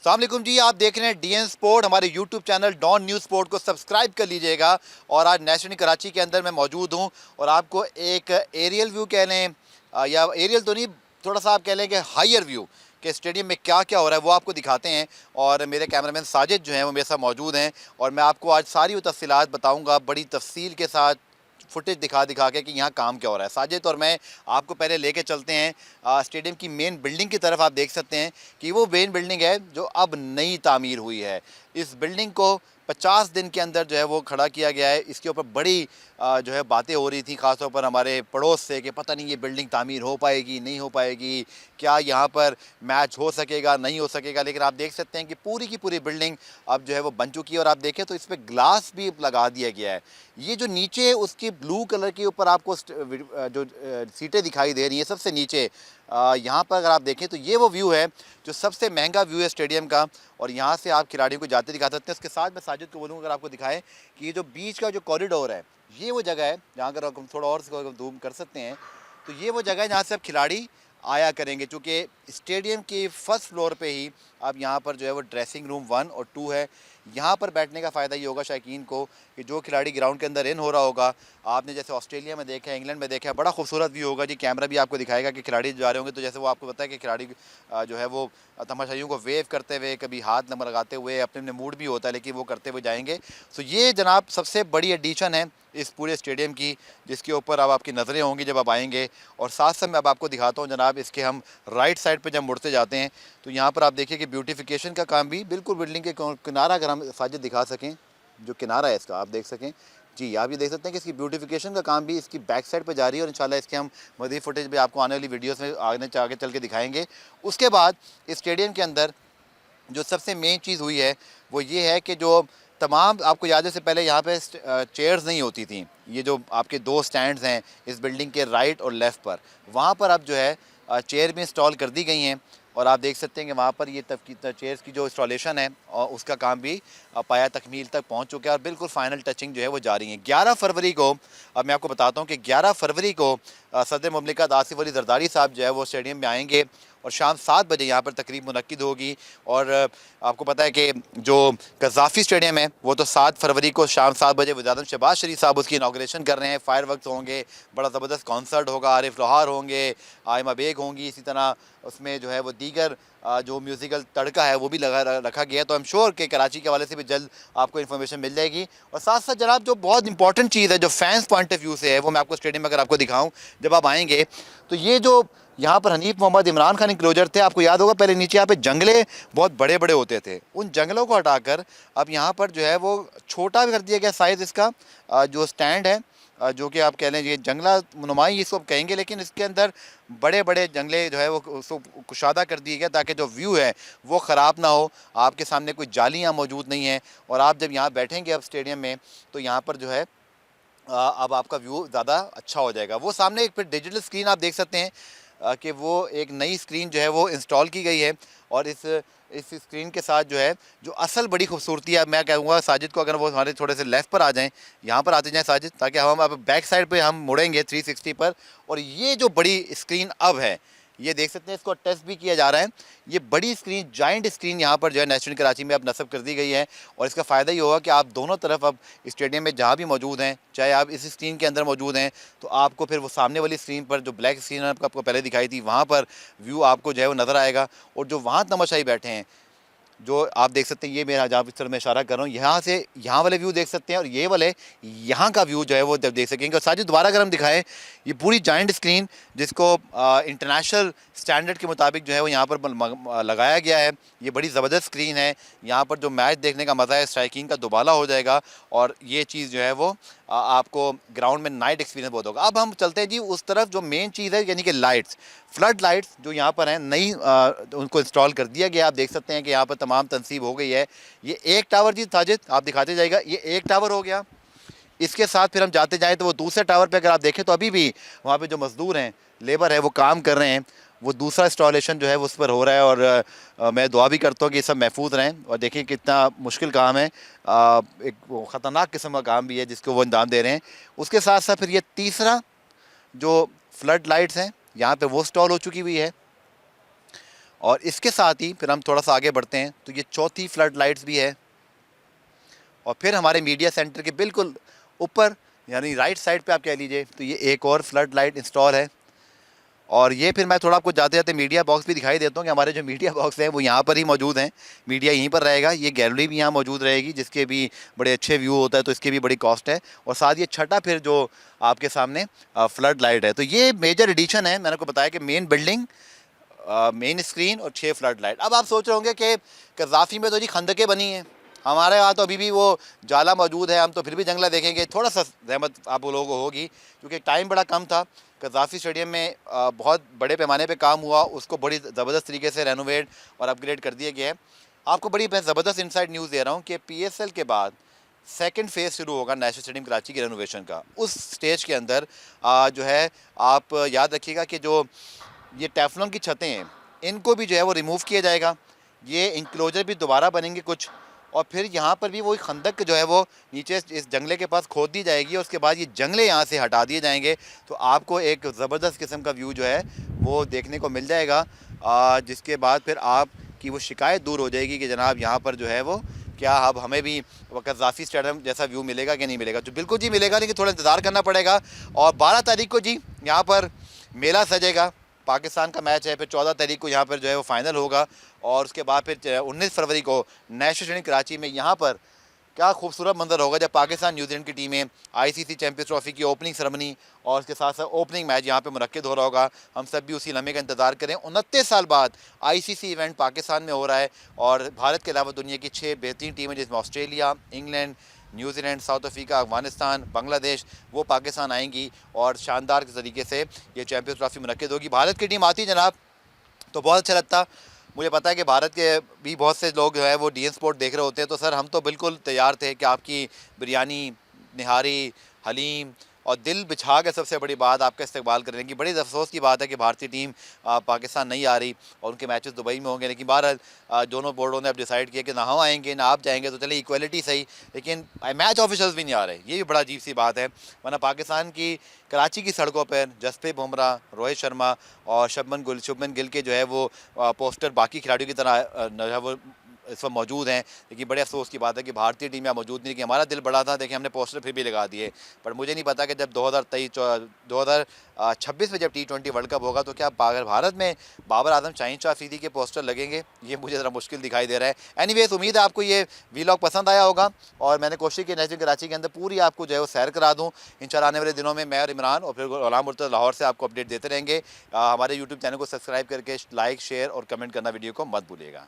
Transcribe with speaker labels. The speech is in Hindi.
Speaker 1: अस्सलाम वालेकुम जी, आप देख रहे हैं डीएन स्पोर्ट। हमारे YouTube channel Dawn news sport को सब्सक्राइब कर लीजिएगा। और आज नेशनल कराची के अंदर मैं मौजूद हूं और आपको एक एरियल व्यू कह लें या एरियल तो नहीं, थोड़ा सा आप कह लें कि हायर व्यू के स्टेडियम में क्या क्या हो रहा है वो आपको दिखाते हैं। और मेरे कैमरामैन साजिद जो हैं वो मेरे साथ मौजूद हैं और मैं आपको आज सारी वो तफसीलात बताऊँगा बड़ी तफसील के साथ, फुटेज दिखा दिखा के कि यहाँ काम क्या हो रहा है। साजिद और मैं आपको पहले लेके चलते हैं स्टेडियम की मेन बिल्डिंग की तरफ। आप देख सकते हैं कि वो मेन बिल्डिंग है जो अब नई तामीर हुई है। इस बिल्डिंग को 50 दिन के अंदर जो है वो खड़ा किया गया है। इसके ऊपर बड़ी जो है बातें हो रही थी ख़ासतौर पर हमारे पड़ोस से कि पता नहीं ये बिल्डिंग तामीर हो पाएगी नहीं हो पाएगी, क्या यहाँ पर मैच हो सकेगा नहीं हो सकेगा। लेकिन आप देख सकते हैं कि पूरी की पूरी बिल्डिंग अब जो है वो बन चुकी है। और आप देखें तो इस पर ग्लास भी लगा दिया गया है। ये जो नीचे उसकी ब्लू कलर के ऊपर आपको जो सीटें दिखाई दे रही हैं सबसे नीचे, यहाँ पर अगर आप देखें तो ये वो व्यू है जो सबसे महंगा व्यू है स्टेडियम का। और यहाँ से आप खिलाड़ियों को जाते दिखा सकते हैं। उसके साथ मैं साजिद को बोलूँगा अगर आपको दिखाएं कि ये जो बीच का जो कॉरिडोर है ये वो जगह है जहाँ अगर हम थोड़ा और जूम कर सकते हैं तो ये वो जगह है जहाँ से अब खिलाड़ी आया करेंगे। चूँकि स्टेडियम के फर्स्ट फ्लोर पे ही अब यहाँ पर जो है वो ड्रेसिंग रूम 1 और 2 है। यहाँ पर बैठने का फ़ायदा ये होगा शायकीन को कि जो खिलाड़ी ग्राउंड के अंदर इन हो रहा होगा, आपने जैसे ऑस्ट्रेलिया में देखा है, इंग्लैंड में देखा है, बड़ा खूबसूरत व्यू होगा जी। कैमरा भी आपको दिखाएगा कि खिलाड़ी जा रहे होंगे तो जैसे वो आपको पता है कि खिलाड़ी जो है वो तमाशाइयों को वेव करते हुए, कभी हाथ न लगाते हुए, अपने अपने मूड भी होता है लेकिन वो करते हुए जाएंगे। सो ये जनाब सबसे बड़ी एडिशन है इस पूरे स्टेडियम की, जिसके ऊपर अब आपकी नज़रें होंगी जब आप आएंगे। और साथ साथ मैं अब आपको दिखाता हूँ जनाब, इसके हम राइट साइड पे जब मुड़ते जाते हैं तो यहाँ पर आप देखिए कि ब्यूटिफिकेशन का काम भी बिल्कुल बिल्डिंग के किनारा, अगर हम साजिद दिखा सकें जो किनारा है इसका आप देख सकें जी, आप ये देख सकते हैं कि इसकी ब्यूटिफिकेशन का काम भी इसकी बैक साइड पे जा रही है। और इंशाल्लाह इसके हम मज़ीद फुटेज भी आपको आने वाली वीडियोस में आगे चल के दिखाएंगे। उसके बाद इस स्टेडियम के अंदर जो सबसे मेन चीज़ हुई है वो ये है कि जो तमाम, आपको याद है से पहले यहाँ पे चेयर्स नहीं होती थी। ये जो आपके दो स्टैंड्स हैं इस बिल्डिंग के राइट और लेफ़्ट पर, वहाँ पर अब जो है चेयर भी इंस्टॉल कर दी गई हैं। और आप देख सकते हैं कि वहाँ पर ये चेयर्स की जो इंस्टॉलेशन है और उसका काम भी पाया तकमील तक पहुँच चुका है और बिल्कुल फ़ाइनल टचिंग जो है वो जारी है। 11 फरवरी को, अब मैं आपको बताता हूँ कि 11 फरवरी को सदर मुमलिकत आसिफ अली जरदारी साहब जो है वो स्टेडियम में आएंगे और शाम 7 बजे यहाँ पर तकरीब मुनक्किद होगी। और आपको पता है कि जो कज़ाफ़ी स्टेडियम है वो तो 7 फरवरी को शाम 7 बजे वज़ीर-ए-आज़म शहबाज शरीफ साहब उसकी इनाग्रेशन कर रहे हैं। फायर वर्क्स होंगे, बड़ा ज़बरदस्त कॉन्सर्ट होगा, आरिफ लोहार होंगे, आयमा बेग होंगी, इसी तरह उसमें जो है वो दीगर जो म्यूज़िकल तड़का है वो भी रखा गया है। तो आई एम श्योर कि कराची के हवाले से भी जल्द आपको इन्फॉर्मेशन मिल जाएगी। और साथ साथ जनाब जो बहुत इंपॉर्टेंट चीज़ है जो फैंस पॉइंट ऑफ व्यू से है वो मैं आपको स्टेडियम में अगर आपको दिखाऊं, जब आप आएंगे तो ये जो यहाँ पर हनीफ मोहम्मद इमरान खान इंक्लोजर थे, आपको याद होगा पहले नीचे यहाँ पे जंगले बहुत बड़े बड़े होते थे, उन जंगलों को हटाकर अब यहाँ पर जो है वो छोटा कर दिया गया साइज़ इसका। जो स्टैंड है जो कि आप कह लें ये जंगला नुमाई इसको कहेंगे, लेकिन इसके अंदर बड़े बड़े जंगले जो है वो उसको कुशादा कर दिए गया ताकि जो व्यू है वो ख़राब ना हो। आपके सामने कोई जालियाँ मौजूद नहीं हैं और आप जब यहाँ बैठेंगे अब स्टेडियम में तो यहाँ पर जो है अब आपका व्यू ज़्यादा अच्छा हो जाएगा। वो सामने एक फिर डिजिटल स्क्रीन आप देख सकते हैं कि वो एक नई स्क्रीन जो है वो इंस्टॉल की गई है। और इस स्क्रीन के साथ जो है जो असल बड़ी खूबसूरती है, मैं कहूँगा साजिद को अगर वो हमारे थोड़े से लेफ़्ट पर आ जाएं, यहाँ पर आते जाएं साजिद, ताकि हम अब बैक साइड पे हम मुड़ेंगे 360 पर। और ये जो बड़ी स्क्रीन अब है ये देख सकते हैं, इसको टेस्ट भी किया जा रहा है। ये बड़ी स्क्रीन, जाइंट स्क्रीन यहाँ पर जो है नेशनल कराची में अब नस्ब कर दी गई है। और इसका फ़ायदा ये होगा कि आप दोनों तरफ अब स्टेडियम में जहाँ भी मौजूद हैं, चाहे आप इस स्क्रीन के अंदर मौजूद हैं तो आपको फिर वो सामने वाली स्क्रीन पर जो ब्लैक स्क्रीन आपको पहले दिखाई थी वहाँ पर व्यू आपको जो है वो नज़र आएगा। और जो वहाँ तमाशाई बैठे हैं जो आप देख सकते हैं, ये मेरा जहाँ पिक्चर में इशारा कर रहा हूँ, यहाँ से यहाँ वाले व्यू देख सकते हैं और ये वाले यहाँ का व्यू जो है वो जब देख सकेंगे। और साथ दोबारा अगर हम दिखाएं, ये पूरी जाइंट स्क्रीन जिसको इंटरनेशनल स्टैंडर्ड के मुताबिक जो है वो यहाँ पर लगाया गया है, ये बड़ी ज़बरदस्त स्क्रीन है। यहाँ पर जो मैच देखने का मज़ा है स्ट्राइकिंग का दुबाला हो जाएगा और ये चीज़ जो है वो आपको ग्राउंड में नाइट एक्सपीरियंस बहुत होगा। अब हम चलते हैं जी उस तरफ जो मेन चीज़ है, यानी कि लाइट्स, फ्लड लाइट्स जो यहाँ पर हैं नई, उनको इंस्टॉल कर दिया गया। आप देख सकते हैं कि यहाँ पर तमाम तनसीब हो गई है। ये एक टावर जी साजिद आप दिखाते जाएगा, ये एक टावर हो गया। इसके साथ फिर हम जाते जाएँ तो वो दूसरे टावर पे अगर आप देखें तो अभी भी वहाँ पे जो मज़दूर हैं, लेबर है, वो काम कर रहे हैं। वो दूसरा इंस्टॉलेशन जो है वो उस पर हो रहा है। और मैं दुआ भी करता हूँ कि सब महफूज रहें। और देखिए कितना मुश्किल काम है, एक ख़तरनाक किस्म का काम भी है जिसको वो अंजाम दे रहे हैं। उसके साथ साथ फिर ये तीसरा जो फ्लड लाइट्स हैं यहाँ पे वो इंस्टॉल हो चुकी हुई है। और इसके साथ ही फिर हम थोड़ा सा आगे बढ़ते हैं तो ये चौथी फ्लड लाइट्स भी है। और फिर हमारे मीडिया सेंटर के बिल्कुल ऊपर यानी राइट साइड पे आप कह लीजिए तो ये एक और फ्लड लाइट इंस्टॉल है। और ये फिर मैं थोड़ा आपको जाते जाते मीडिया बॉक्स भी दिखाई देता हूँ कि हमारे जो मीडिया बॉक्स हैं वो यहाँ पर ही मौजूद हैं। मीडिया यहीं पर रहेगा, ये गैलरी भी यहाँ मौजूद रहेगी जिसके भी बड़े अच्छे व्यू होता है, तो इसकी भी बड़ी कॉस्ट है। और साथ ये छठा फिर जो आपके सामने फ्लड लाइट है, तो ये मेजर एडिशन है। मैंने आपको बताया कि मेन बिल्डिंग, मेन स्क्रीन और 6 फ्लड लाइट। अब आप सोच रहे होंगे कि कज़ाफ़ी में तो जी खंदकें बनी हैं, हमारे यहाँ तो अभी भी वो जाला मौजूद है, हम तो फिर भी जंगला देखेंगे। थोड़ा सा रहमत आप लोगों को होगी क्योंकि टाइम बड़ा कम था। कज़ाफ़ी स्टेडियम में बहुत बड़े पैमाने पे काम हुआ, उसको बड़ी ज़बरदस्त तरीके से रेनोवेट और अपग्रेड कर दिया गया है। आपको बड़ी मैं ज़बरदस्त इनसाइड न्यूज़ दे रहा हूँ कि PSL के बाद सेकंड फेज़ शुरू होगा नेशनल स्टेडियम कराची के रेनोवेशन का। उस स्टेज के अंदर जो है आप याद रखिएगा कि जो ये टेफ्लॉन की छतें हैं इनको भी जो है वो रिमूव किया जाएगा। ये इंक्लोजर भी दोबारा बनेंगे कुछ, और फिर यहाँ पर भी वही खंदक जो है वो नीचे इस जंगले के पास खोद दी जाएगी और उसके बाद ये जंगले यहाँ से हटा दिए जाएंगे। तो आपको एक ज़बरदस्त किस्म का व्यू जो है वो देखने को मिल जाएगा, जिसके बाद फिर आपकी वो शिकायत दूर हो जाएगी कि जनाब यहाँ पर जो है वो क्या अब हमें भी कज़ाफ़ी स्टेडियम जैसा व्यू मिलेगा कि नहीं मिलेगा। तो बिल्कुल जी मिलेगा, लेकिन थोड़ा इंतज़ार करना पड़ेगा। और 12 तारीख को जी यहाँ पर मेला सजेगा, पाकिस्तान का मैच है। फिर 14 तारीख को यहाँ पर जो है वो फाइनल होगा और उसके बाद फिर 19 फरवरी को नेशनल स्टेडियम कराची में यहाँ पर क्या खूबसूरत मंजर होगा जब पाकिस्तान न्यूजीलैंड की टीमें ICC चैंपियंस ट्रॉफी की ओपनिंग सेरेमनी और उसके साथ साथ ओपनिंग मैच यहाँ पे मुनक्किद हो रहा होगा। हम सब भी उसी लम्हे का इंतज़ार करें। 29 साल बाद ICC इवेंट पाकिस्तान में हो रहा है और भारत के अलावा दुनिया की 6 बेहतरीन टीमें जिसमें Australia, England, New Zealand, south Africa, Afghanistan, Bangladesh वो पाकिस्तान आएंगी और शानदार तरीके से ये चैंपियंस ट्रॉफी मुनक्किद होगी। भारत की टीम आती जनाब तो बहुत अच्छा लगता। मुझे पता है कि भारत के भी बहुत से लोग जो है वो DN स्पोर्ट देख रहे होते हैं, तो सर हम तो बिल्कुल तैयार थे कि आपकी बिरयानी, निहारी, हलीम और दिल बिछा के सबसे बड़ी बात आपका इस्तकबाल करने की। बड़ी अफसोस की बात है कि भारतीय टीम पाकिस्तान नहीं आ रही और उनके मैचेस दुबई में होंगे। लेकिन बहरहाल दोनों बोर्डों ने अब डिसाइड किया कि ना हम आएंगे ना आप जाएंगे, तो चलिए इक्वलिटी सही, लेकिन मैच ऑफिशल्स भी नहीं आ रहे। ये भी बड़ा अजीब सी बात है, वरना पाकिस्तान की कराची की सड़कों पर जसप्रीत बुमराह, रोहित शर्मा और शुभमन गिल के जो है वो पोस्टर बाकी खिलाड़ियों की तरह जो है वो इस वक्त मौजूद हैं। लेकिन बड़े अफसोस की बात है कि भारतीय टीम यहाँ मौजूद नहीं, कि हमारा दिल बड़ा था, देखिए हमने पोस्टर फिर भी लगा दिए। पर मुझे नहीं पता कि जब 2026 में जब T20 वर्ल्ड कप होगा तो क्या अगर भारत में बाबर आजम, शाहीन शाह अफरीदी के पोस्टर लगेंगे, ये मुझे ज़रा मुश्किल दिखाई दे रहा है। एनीवेज उम्मीद है आपको ये वीलॉग पसंद आया होगा और मैंने कोशिश की नेशनल कराची के अंदर पूरी आपको जो है वो सैर करा दूँ। इंशाल्लाह आने वाले दिनों में मैं और इमरान और फिर गुलाम मुर्तज़ा लाहौर से आपको अपडेट देते रहेंगे। हमारे यूट्यूब चैनल को सब्सक्राइब करके लाइक, शेयर और कमेंट करना वीडियो को मत भूलिएगा।